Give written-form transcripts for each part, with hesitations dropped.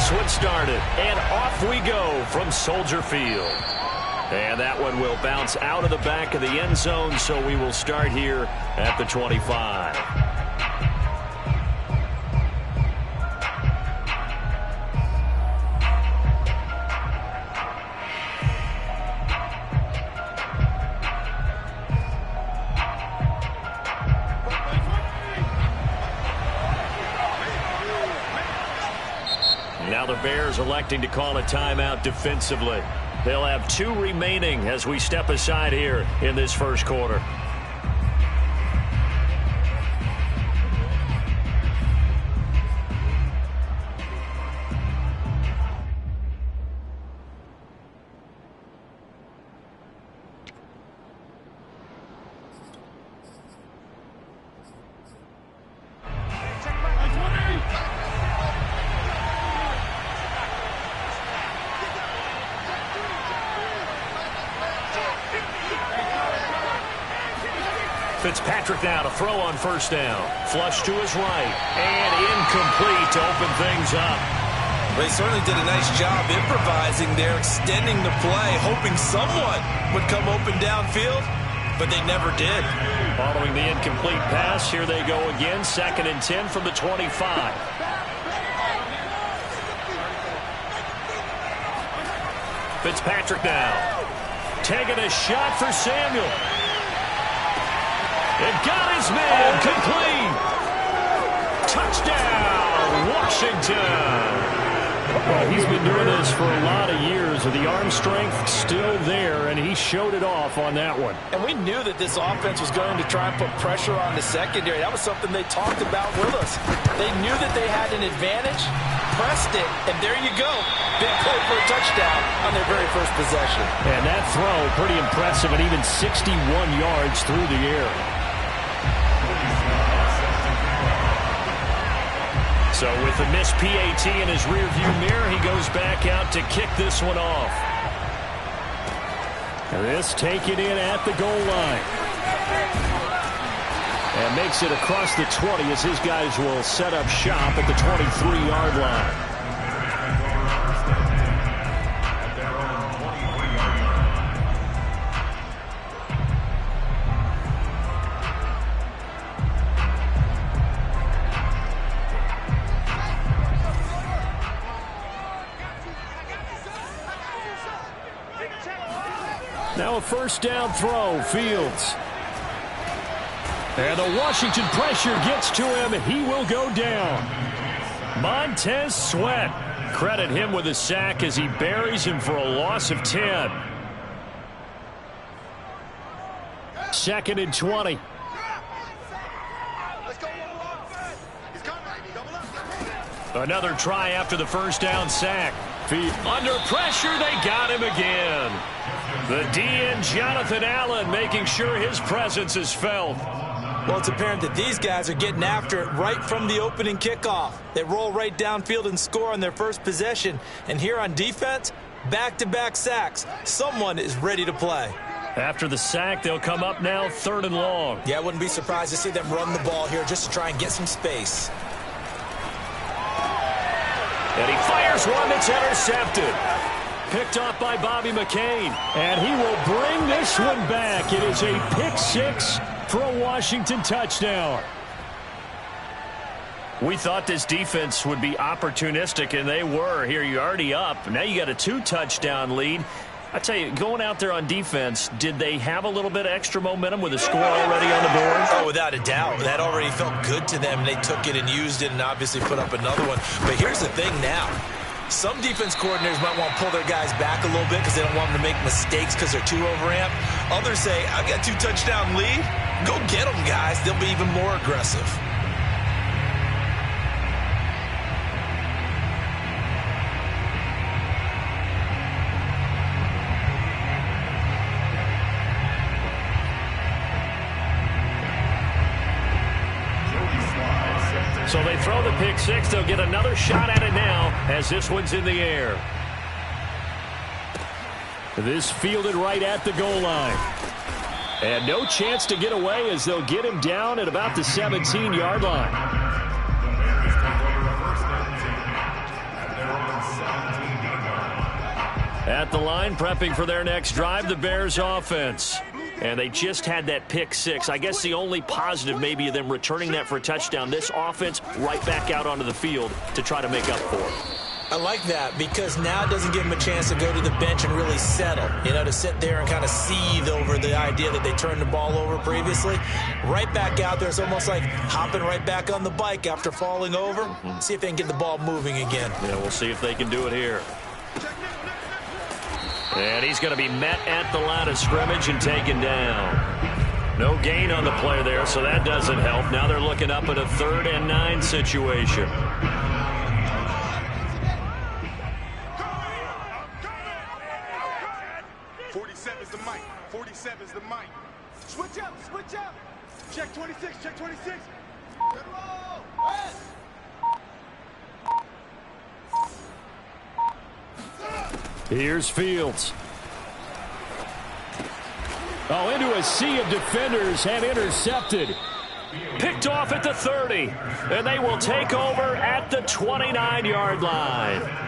this one started. And off we go from Soldier Field. And that one will bounce out of the back of the end zone, so we will start here at the 25. Now the Bears electing to call a timeout defensively. They'll have 2 remaining as we step aside here in this first quarter. Fitzpatrick now to throw on first down. Flush to his right. And incomplete to open things up. They certainly did a nice job improvising there, extending the play, hoping someone would come open downfield, but they never did. Following the incomplete pass, here they go again. 2nd and 10 from the 25. Fitzpatrick now. Taking a shot for Samuel. It got his man complete. Touchdown, Washington. Well, he's been doing this for a lot of years, with the arm strength still there, and he showed it off on that one. And we knew that this offense was going to try and put pressure on the secondary. That was something they talked about with us. They knew that they had an advantage, pressed it, and there you go. Big play for a touchdown on their very first possession. And that throw, pretty impressive, and even 61 yards through the air. So with the missed PAT in his rearview mirror, he goes back out to kick this one off. And this taken in at the goal line. And makes it across the 20 as his guys will set up shop at the 23-yard line. Now a first down throw, Fields. And the Washington pressure gets to him. He will go down. Montez Sweat. Credit him with a sack as he buries him for a loss of 10. 2nd and 20. Another try after the first down sack. Under pressure, they got him again. The DN, Jonathan Allen, making sure his presence is felt. Well, it's apparent that these guys are getting after it right from the opening kickoff. They roll right downfield and score on their first possession. And here on defense, back-to-back sacks. Someone is ready to play. After the sack, they'll come up now 3rd and long. Yeah, I wouldn't be surprised to see them run the ball here just to try and get some space. And he fires one that's intercepted. Picked off by Bobby McCain. And he will bring this one back. It is a pick 6 for a Washington touchdown. We thought this defense would be opportunistic, and they were. Here, you're already up. Now you got a 2-touchdown lead. I tell you, going out there on defense, did they have a little bit of extra momentum with a score already on the board? Oh, without a doubt. That already felt good to them. They took it and used it and obviously put up another one. But here's the thing now. Some defense coordinators might want to pull their guys back a little bit because they don't want them to make mistakes because they're too overamped. Others say, I've got 2-touchdown lead. Go get them, guys. They'll be even more aggressive. So they throw the pick 6. They'll get another shot at it now as this one's in the air. This fielded right at the goal line. And no chance to get away as they'll get him down at about the 17-yard line. At the line, prepping for their next drive, the Bears offense. And they just had that pick six. I guess the only positive maybe of them returning that for a touchdown. This offense right back out onto the field to try to make up for it. I like that because now it doesn't give them a chance to go to the bench and really settle, to sit there and kind of seethe over the idea that they turned the ball over previously. Right back out there. It's almost like hopping right back on the bike after falling over. See if they can get the ball moving again. Yeah, we'll see if they can do it here. And he's going to be met at the line of scrimmage and taken down. No gain on the play there, so that doesn't help. Now they're looking up at a 3rd and 9 situation. Switch up. Check 26. Good roll. Here's Fields. Oh, into a sea of defenders and intercepted. Picked off at the 30. And they will take over at the 29-yard line.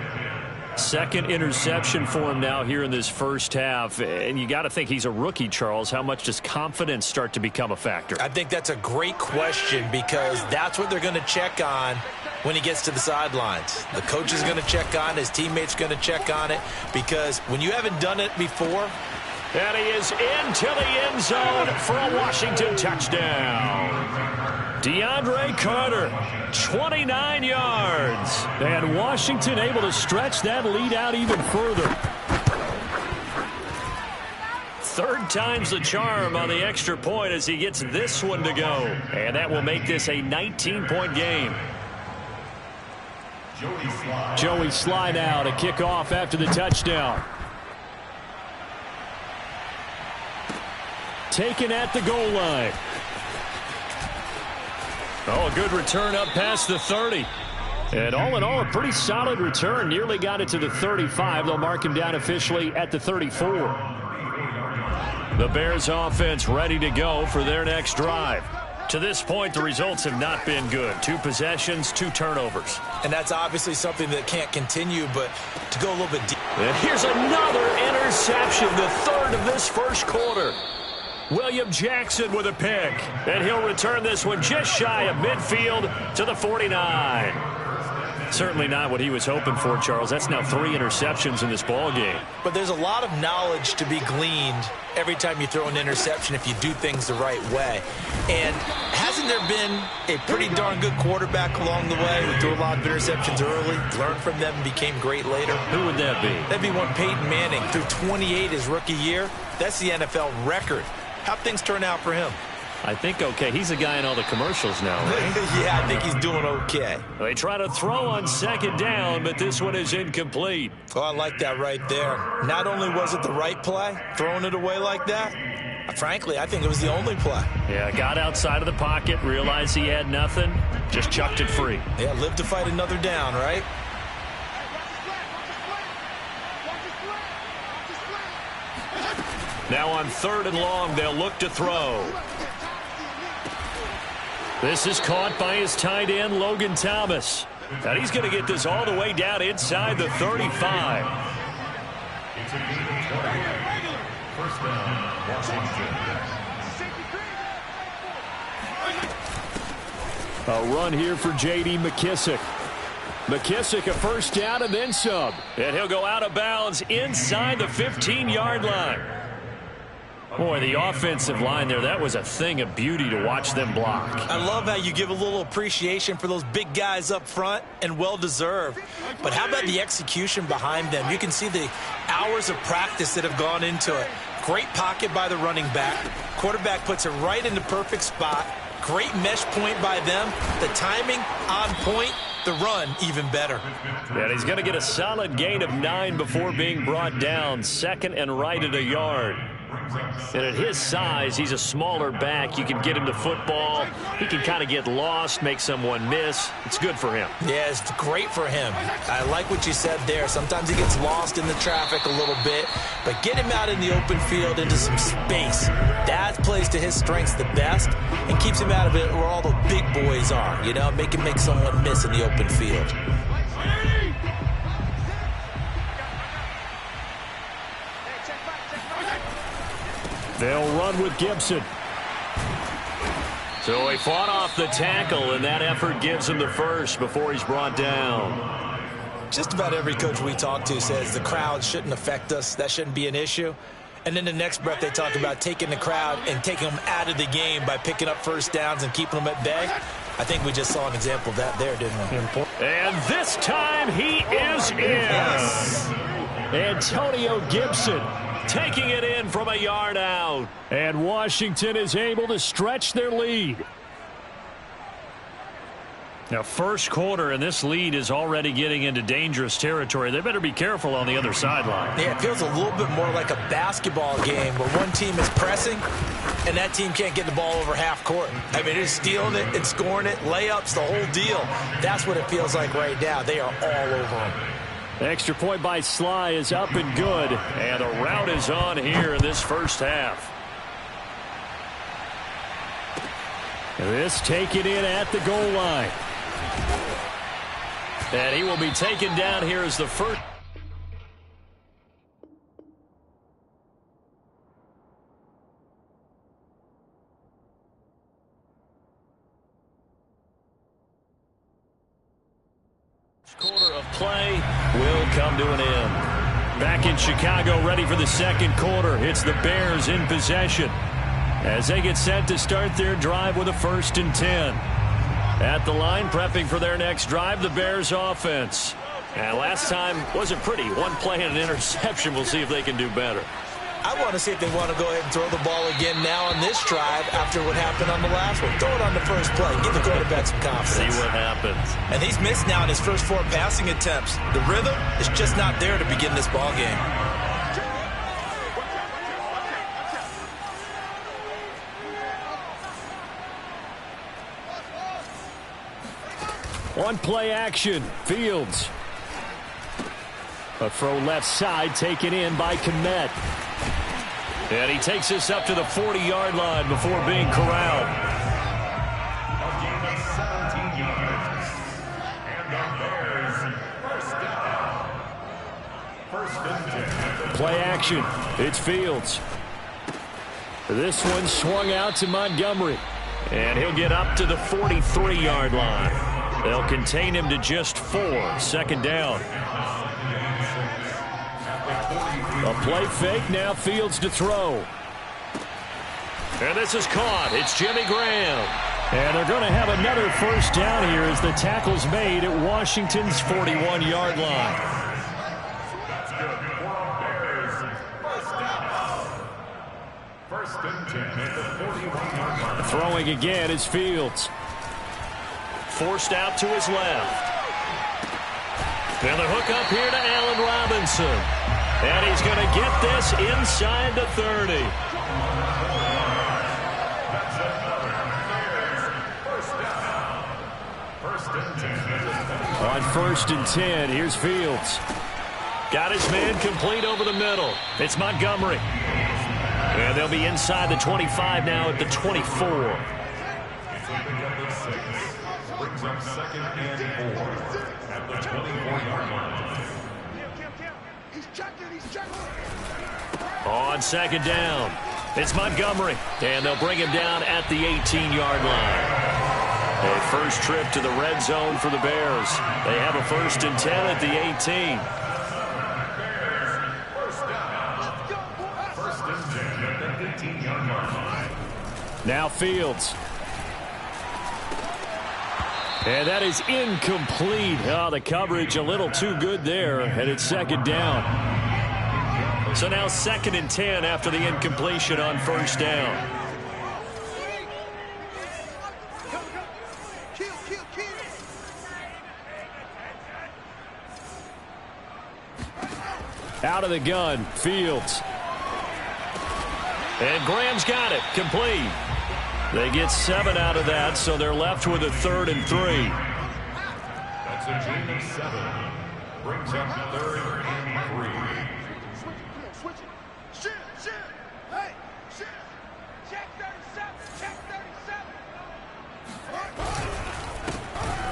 Second interception for him now here in this first half. And you got to think he's a rookie, Charles. How much does confidence start to become a factor? I think that's a great question because that's what they're going to check on when he gets to the sidelines. The coach is going to check on it. His teammates going to check on it because when you haven't done it before. And he is into the end zone for a Washington touchdown. DeAndre Carter, 29 yards. And Washington able to stretch that lead out even further. 3rd time's the charm on the extra point as he gets this one to go. And that will make this a 19-point game. Joey Sly now to kick off after the touchdown. Taken at the goal line. Oh, a good return up past the 30. And all in all, a pretty solid return. Nearly got it to the 35. They'll mark him down officially at the 34. The Bears offense ready to go for their next drive. To this point, the results have not been good. 2 possessions, 2 turnovers. And that's obviously something that can't continue, but to go a little bit deep. And here's another interception, the 3rd of this first quarter. William Jackson with a pick. And he'll return this one just shy of midfield to the 49. Certainly not what he was hoping for, Charles. That's now 3 interceptions in this ball game. But there's a lot of knowledge to be gleaned every time you throw an interception if you do things the right way. And hasn't there been a pretty darn good quarterback along the way who threw a lot of interceptions early, learned from them, and became great later? Who would that be? That'd be one Peyton Manning. Threw 28 his rookie year. That's the NFL record. How'd things turn out for him? I think okay. He's a guy in all the commercials now, right? Yeah, I think he's doing okay. They try to throw on 2nd down, but this one is incomplete. Oh, I like that right there. Not only was it the right play, throwing it away like that, frankly, I think it was the only play. Yeah, got outside of the pocket, realized he had nothing, just chucked it free. Yeah, live to fight another down, right? Now on 3rd and long, they'll look to throw. This is caught by his tight end, Logan Thomas. And he's going to get this all the way down inside the 35. A run here for J.D. McKissick. McKissick a first down and then some. And he'll go out of bounds inside the 15-yard line. Boy, the offensive line there, that was a thing of beauty to watch them block. I love how you give a little appreciation for those big guys up front, and well-deserved. But how about the execution behind them? You can see the hours of practice that have gone into it. Great pocket by the running back. Quarterback puts it right in the perfect spot. Great mesh point by them. The timing on point. The run even better. And he's going to get a solid gain of 9 before being brought down. 2nd and right at a yard. And at his size, he's a smaller back. You can get him the football. He can kind of get lost, make someone miss. It's good for him. Yeah, it's great for him. I like what you said there. Sometimes he gets lost in the traffic a little bit, but get him out in the open field into some space. That plays to his strengths the best and keeps him out of it where all the big boys are, make him make someone miss in the open field. They'll run with Gibson. So he fought off the tackle, and that effort gives him the first before he's brought down. Just about every coach we talk to says the crowd shouldn't affect us. That shouldn't be an issue. And then the next breath they talk about taking the crowd and taking them out of the game by picking up first downs and keeping them at bay. I think we just saw an example of that there, didn't we? And this time he is in. Yes. Antonio Gibson taking it in from a yard out. And Washington is able to stretch their lead. Now, first quarter, and this lead is already getting into dangerous territory. They better be careful on the other sideline. Yeah, it feels a little bit more like a basketball game where one team is pressing and that team can't get the ball over half court. I mean, they're stealing it and scoring it, layups, the whole deal. That's what it feels like right now. They are all over them. The extra point by Sly is up and good, and a rout is on here in this first half. This taken in at the goal line. And he will be taken down here as the first. Quarter of play will come to an end. Back in Chicago, ready for the second quarter. It's the Bears in possession as they get set to start their drive with a 1st and 10. At the line, prepping for their next drive, the Bears offense. And last time wasn't pretty. One play and an interception. We'll see if they can do better. I want to see if they want to go ahead and throw the ball again now on this drive after what happened on the last one. Throw it on the first play. Give the quarterback some confidence. See what happens. And he's missed now in his first 4 passing attempts. The rhythm is just not there to begin this ball game. On play action, Fields. A throw left side taken in by Kmet. And he takes this up to the 40-yard line before being corralled. Play action, it's Fields. This one swung out to Montgomery. And he'll get up to the 43-yard line. They'll contain him to just 4. 2nd down. A play fake, now Fields to throw. And this is caught. It's Jimmy Graham. And they're going to have another 1st down here as the tackle's made at Washington's 41-yard line. Throwing again is Fields. Forced out to his left. And the hook up here to Allen Robinson. And he's going to get this inside the 30. On 1st and 10, here's Fields. Got his man complete over the middle. It's Montgomery. And they'll be inside the 25 now at the 24. Brings up 2nd and 4 at the 24-yard line. On 2nd down, it's Montgomery. And they'll bring him down at the 18-yard line. A first trip to the red zone for the Bears. They have a 1st and 10 at the 18. Now Fields. And that is incomplete. Oh, the coverage a little too good there, and it's 2nd down. So now 2nd and 10 after the incompletion on 1st down. Out of the gun, Fields. And Graham's got it, complete. They get 7 out of that, so they're left with a 3rd and 3. That's a gain of 7. Brings up 3rd and 3. Switch it. Shoot. Hey, shoot. Check 37.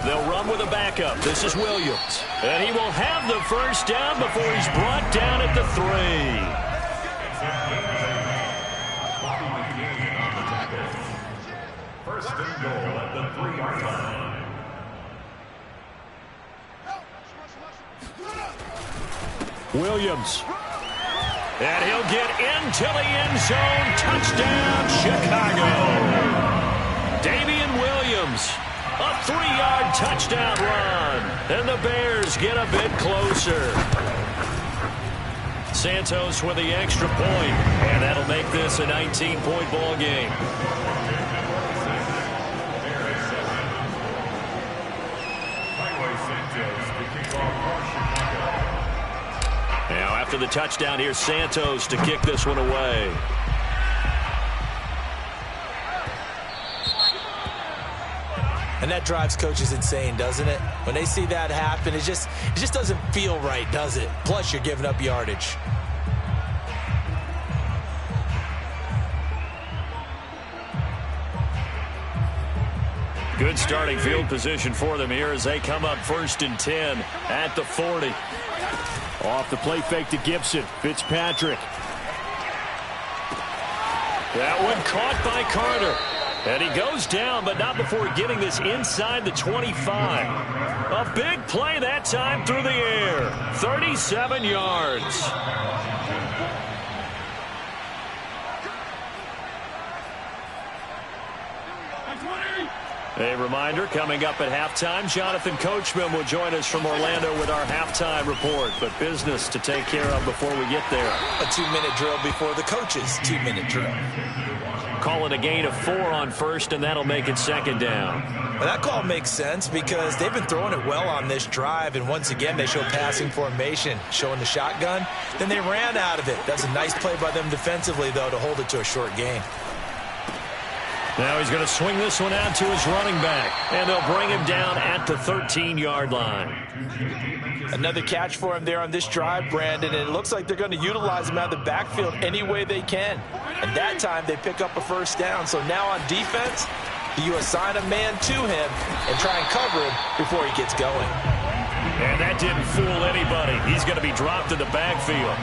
They'll run with a backup. This is Williams. And he will have the 1st down before he's brought down at the 3. First and goal at the 3-yard line. Williams. And he'll get into the end zone. Touchdown, Chicago. Damian Williams. A 3-yard touchdown run. And the Bears get a bit closer. Santos with the extra point. And that'll make this a 19-point ball game. Now after the touchdown, here's Santos to kick this one away. And that drives coaches insane, doesn't it? When they see that happen, it just doesn't feel right, does it? Plus, you're giving up yardage. Good starting field position for them here as they come up 1st and 10 at the 40. Off the play fake to Gibson. Fitzpatrick. That one caught by Carter. And he goes down, but not before getting this inside the 25. A big play that time through the air. 37 yards. A reminder, coming up at halftime, Jonathan Coachman will join us from Orlando with our halftime report. But business to take care of before we get there. A 2-minute drill before the coaches' 2-minute drill. Calling a gain of 4 on first, and that'll make it 2nd down. Well, that call makes sense because they've been throwing it well on this drive, and once again they show passing formation, showing the shotgun. Then they ran out of it. That's a nice play by them defensively, though, to hold it to a short gain. Now he's going to swing this one out to his running back, and they'll bring him down at the 13-yard line. Another catch for him there on this drive, Brandon, and it looks like they're going to utilize him out of the backfield any way they can. And that time they pick up a 1st down. So now on defense, you assign a man to him and try and cover him before he gets going. And that didn't fool anybody. He's going to be dropped in the backfield.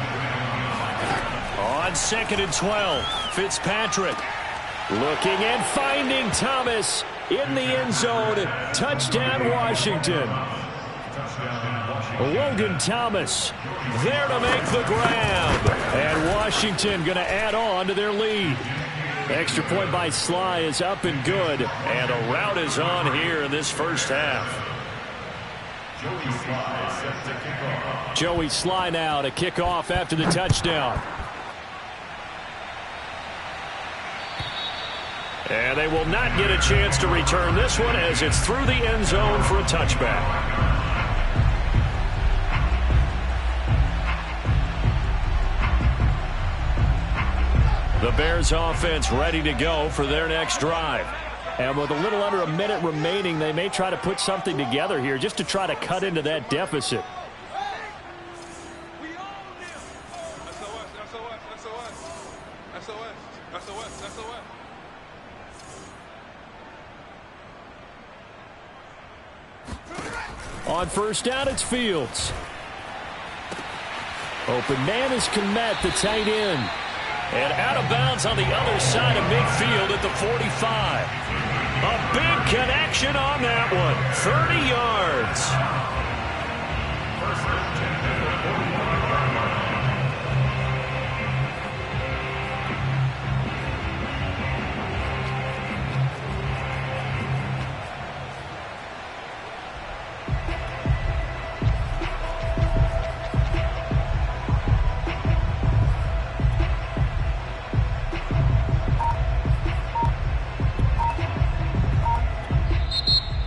On 2nd and 12, Fitzpatrick. Looking and finding Thomas in the end zone. Touchdown, Washington. Logan Thomas there to make the grab. And Washington going to add on to their lead. Extra point by Sly is up and good. And a rout is on here in this first half. Joey Sly now to kick off after the touchdown. And they will not get a chance to return this one as it's through the end zone for a touchback. The Bears offense ready to go for their next drive. And with a little under a minute remaining, they may try to put something together here just to try to cut into that deficit. On 1st down, it's Fields. Open man is Kmet, the tight end. And out of bounds on the other side of midfield at the 45. A big connection on that one. 30 yards.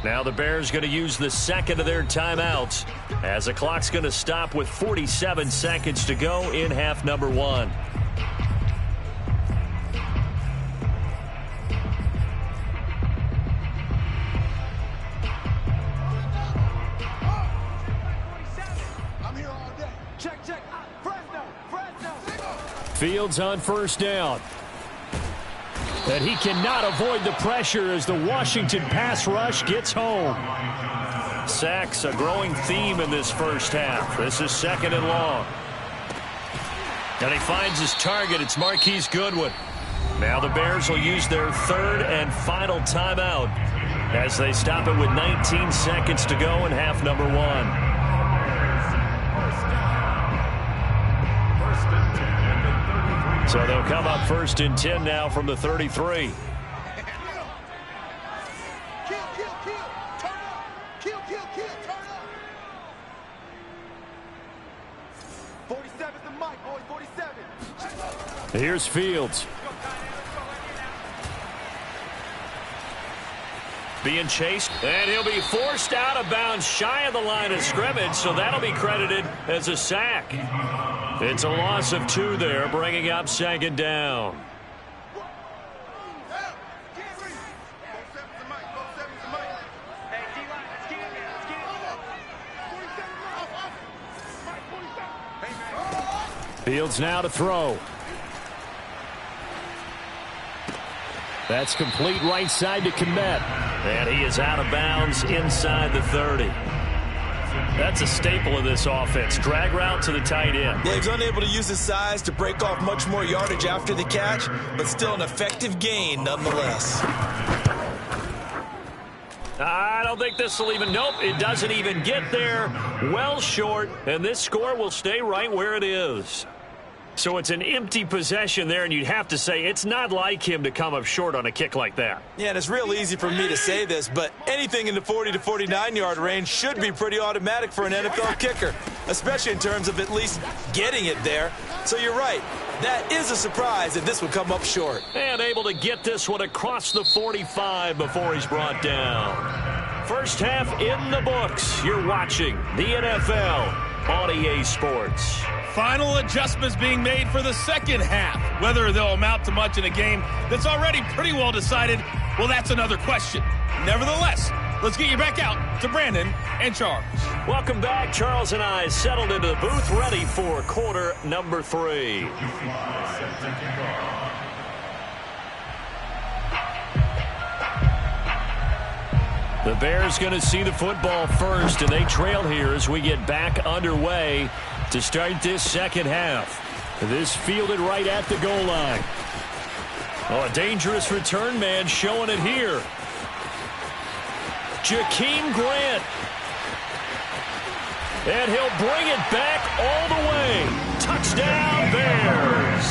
Now the Bears going to use the 2nd of their timeouts as the clock's going to stop with 47 seconds to go in half number 1. I'm here all day. Check. Fresno. Fields on 1st down. And he cannot avoid the pressure as the Washington pass rush gets home. Sacks, a growing theme in this first half. This is 2nd and long. And he finds his target. It's Marquise Goodwin. Now the Bears will use their third and final timeout as they stop it with 19 seconds to go in half number 1. So they'll come up 1st and 10 now from the 33. Here's Fields. Being chased, and he'll be forced out of bounds shy of the line of scrimmage, so that'll be credited as a sack. It's a loss of 2 there, bringing up 2nd down. Fields now to throw. That's complete right side to Kmet. And he is out of bounds inside the 30. That's a staple of this offense. Drag route to the tight end. Yeah, he's unable to use his size to break off much more yardage after the catch, but still an effective gain nonetheless. I don't think this will even, nope, it doesn't even get there. Well short, and this score will stay right where it is. So it's an empty possession there, and you'd have to say it's not like him to come up short on a kick like that. Yeah, and it's real easy for me to say this, but anything in the 40 to 49-yard range should be pretty automatic for an NFL kicker, especially in terms of at least getting it there. So you're right. That is a surprise if this would come up short. And able to get this one across the 45 before he's brought down. First half in the books. You're watching the NFL on EA Sports. Final adjustments being made for the second half. Whether they'll amount to much in a game that's already pretty well decided, well, that's another question. Nevertheless, let's get you back out to Brandon and Charles. Welcome back. Charles and I settled into the booth, ready for quarter number 3. The Bears going to see the football first, and they trail here as we get back underway to start this second half. This fielded right at the goal line. Oh, a dangerous return man showing it here. Jakeem Grant. And he'll bring it back all the way. Touchdown, Bears.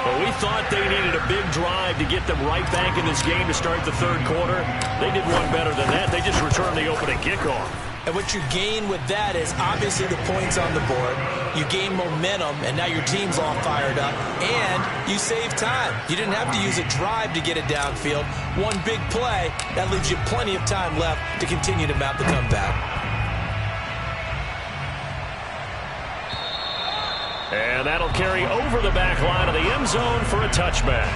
Well, we thought they needed a big drive to get them right back in this game to start the third quarter. They did one better than that. They just returned the opening kickoff. And what you gain with that is obviously the points on the board. You gain momentum, and now your team's all fired up. And you save time. You didn't have to use a drive to get it downfield. One big play, that leaves you plenty of time left to continue to mount the comeback. And that'll carry over the back line of the end zone for a touchback.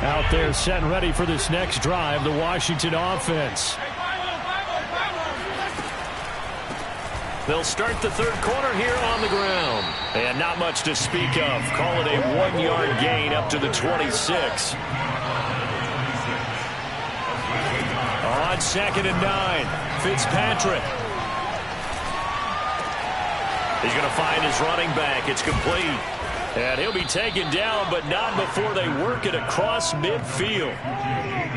Out there set and ready for this next drive, the Washington offense. They'll start the third quarter here on the ground. And not much to speak of. Call it a 1-yard gain up to the 26. On 2nd and 9, Fitzpatrick. He's going to find his running back. It's complete. And he'll be taken down, but not before they work it across midfield.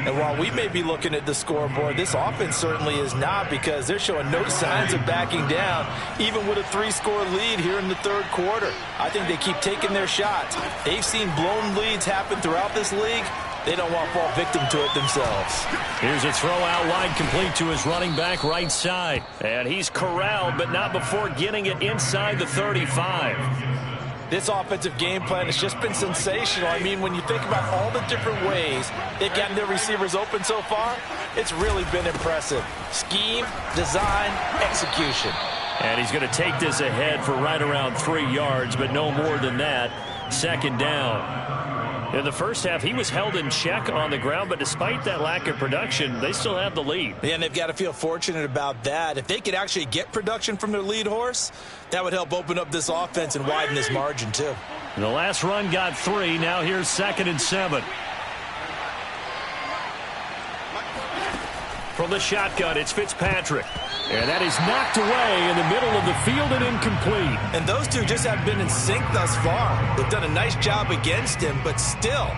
And while we may be looking at the scoreboard, this offense certainly is not, because they're showing no signs of backing down, even with a 3-score lead here in the third quarter. I think they keep taking their shots. They've seen blown leads happen throughout this league. They don't want to fall victim to it themselves. Here's a throw out wide, complete to his running back right side. And he's corralled, but not before getting it inside the 35. This offensive game plan has just been sensational. I mean, when you think about all the different ways they've gotten their receivers open so far, it's really been impressive. Scheme, design, execution. And he's going to take this ahead for right around 3 yards, but no more than that. 2nd down. In the first half, he was held in check on the ground, but despite that lack of production, they still have the lead. Yeah, and they've got to feel fortunate about that. If they could actually get production from their lead horse, that would help open up this offense and widen this margin, too. And the last run got 3. Now here's 2nd and 7. From the shotgun, it's Fitzpatrick. And that is knocked away in the middle of the field and incomplete. And those two just haven't been in sync thus far. They've done a nice job against him, but still,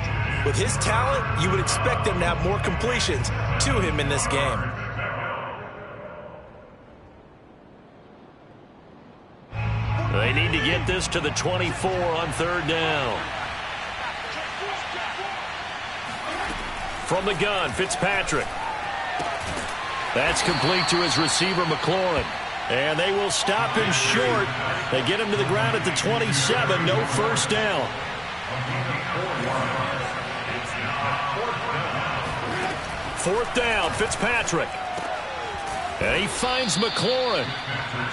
with his talent, you would expect them to have more completions to him in this game. They need to get this to the 24 on third down. From the gun, Fitzpatrick. That's complete to his receiver, McLaurin. And they will stop him short. They get him to the ground at the 27. No first down. Fourth down, Fitzpatrick. And he finds McLaurin.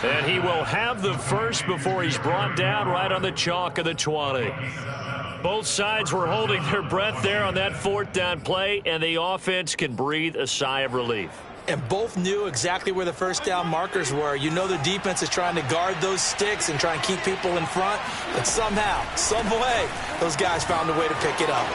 And he will have the first before he's brought down right on the chalk of the 20. Both sides were holding their breath there on that fourth down play, and the offense can breathe a sigh of relief. And both knew exactly where the first down markers were. You know the defense is trying to guard those sticks and try and keep people in front. But somehow, some way, those guys found a way to pick it up.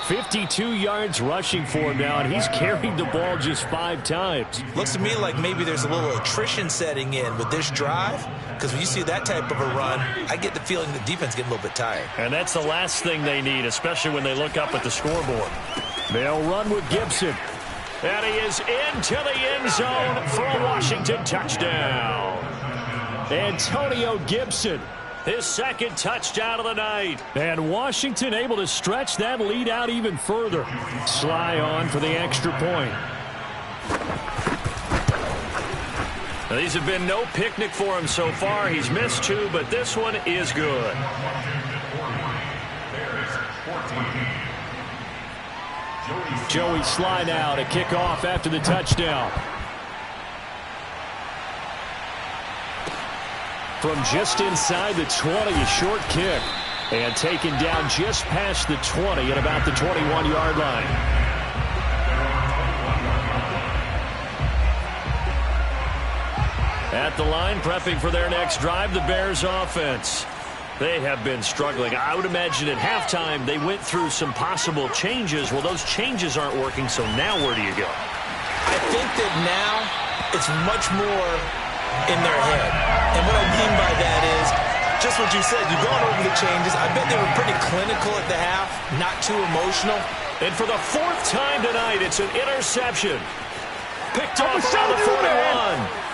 52 yards rushing for him now, and he's carried the ball just 5 times. Looks to me like maybe there's a little attrition setting in with this drive, because when you see that type of a run, I get the feeling the defense getting a little bit tired. And that's the last thing they need, especially when they look up at the scoreboard. They'll run with Gibson. And he is into the end zone for a Washington touchdown. Antonio Gibson, his second touchdown of the night. And Washington able to stretch that lead out even further. Sly on for the extra point. Now, these have been no picnic for him so far. He's missed 2, but this one is good. Joey Sly now to kick off after the touchdown. From just inside the 20, a short kick. And taken down just past the 20 at about the 21-yard line. At the line, prepping for their next drive, the Bears offense. They have been struggling. I would imagine at halftime they went through some possible changes. Well, those changes aren't working, so now where do you go? I think that now it's much more in their head. And what I mean by that is just what you said. You've gone over the changes. I bet they were pretty clinical at the half, not too emotional. And for the 4th time tonight, it's an interception. Picked off around the 41.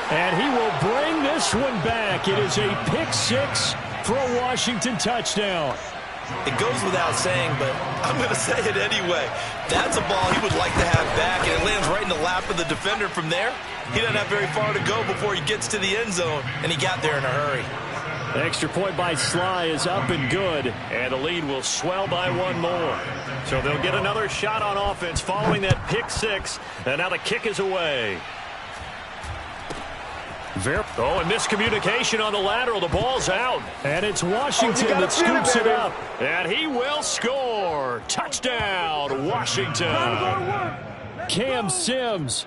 And he will bring this one back. It is a pick-6 for a Washington touchdown. It goes without saying, but I'm going to say it anyway. That's a ball he would like to have back, and it lands right in the lap of the defender from there. He doesn't have very far to go before he gets to the end zone, and he got there in a hurry. The extra point by Sly is up and good, and the lead will swell by 1 more. So they'll get another shot on offense following that pick-6, and now the kick is away. Oh, and miscommunication on the lateral. The ball's out. And it's Washington that scoops it up. And he will score. Touchdown, Washington. Cam Sims